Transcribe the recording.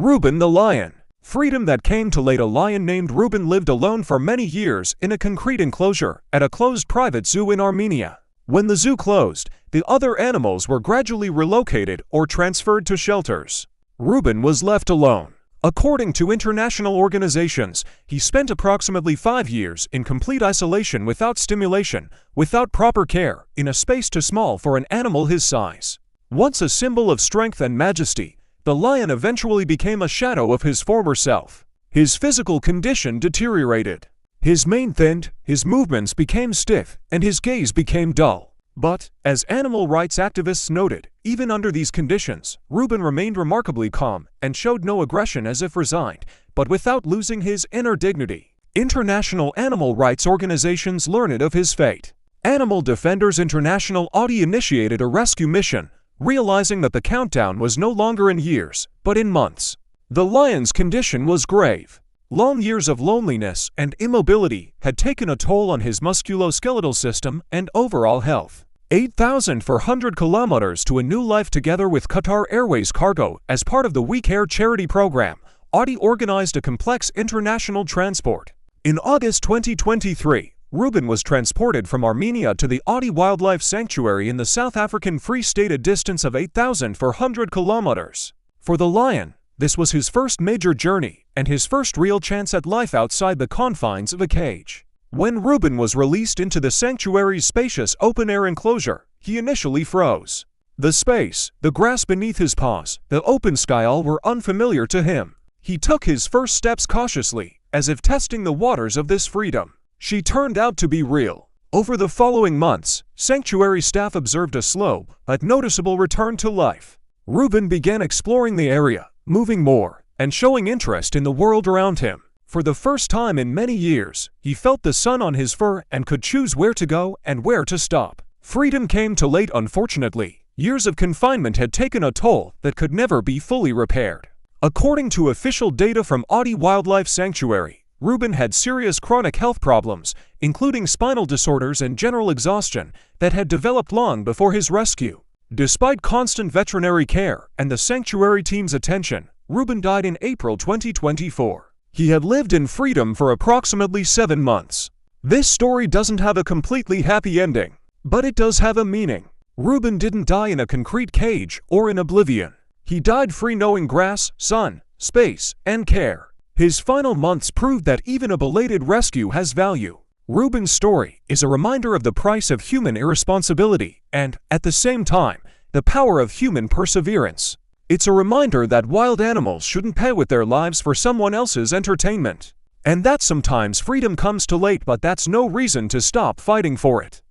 Ruben the lion. Freedom that came too late. A lion named Ruben lived alone for many years in a concrete enclosure at a closed private zoo in Armenia. When the zoo closed, the other animals were gradually relocated or transferred to shelters. Ruben was left alone. According to international organizations, he spent approximately 5 years in complete isolation without stimulation, without proper care, in a space too small for an animal his size. Once a symbol of strength and majesty, the lion eventually became a shadow of his former self. His physical condition deteriorated. His mane thinned, his movements became stiff, and his gaze became dull. But, as animal rights activists noted, even under these conditions, Ruben remained remarkably calm and showed no aggression, as if resigned, but without losing his inner dignity. International animal rights organizations learned of his fate. Animal Defenders International (ADI) initiated a rescue mission, realizing that the countdown was no longer in years, but in months. The lion's condition was grave. Long years of loneliness and immobility had taken a toll on his musculoskeletal system and overall health. 8,400 kilometers to a new life. Together with Qatar Airways Cargo, as part of the We Care charity program, ADI organized a complex international transport. In August 2023, Ruben was transported from Armenia to the ADI Wildlife Sanctuary in the South African Free State, a distance of 8,400 kilometers. For the lion, this was his first major journey and his first real chance at life outside the confines of a cage. When Ruben was released into the sanctuary's spacious open-air enclosure, he initially froze. The space, the grass beneath his paws, the open sky, all were unfamiliar to him. He took his first steps cautiously, as if testing the waters of this freedom. She turned out to be real. Over the following months, sanctuary staff observed a slow but noticeable return to life. Ruben began exploring the area, moving more, and showing interest in the world around him. For the first time in many years, he felt the sun on his fur and could choose where to go and where to stop. Freedom came too late, unfortunately. Years of confinement had taken a toll that could never be fully repaired. According to official data from ADI Wildlife Sanctuary, Ruben had serious chronic health problems, including spinal disorders and general exhaustion, that had developed long before his rescue. Despite constant veterinary care and the sanctuary team's attention, Ruben died in April 2024. He had lived in freedom for approximately 7 months. This story doesn't have a completely happy ending, but it does have a meaning. Ruben didn't die in a concrete cage or in oblivion. He died free, knowing grass, sun, space, and care. His final months proved that even a belated rescue has value. Ruben's story is a reminder of the price of human irresponsibility and, at the same time, the power of human perseverance. It's a reminder that wild animals shouldn't pay with their lives for someone else's entertainment. And that sometimes freedom comes too late, but that's no reason to stop fighting for it.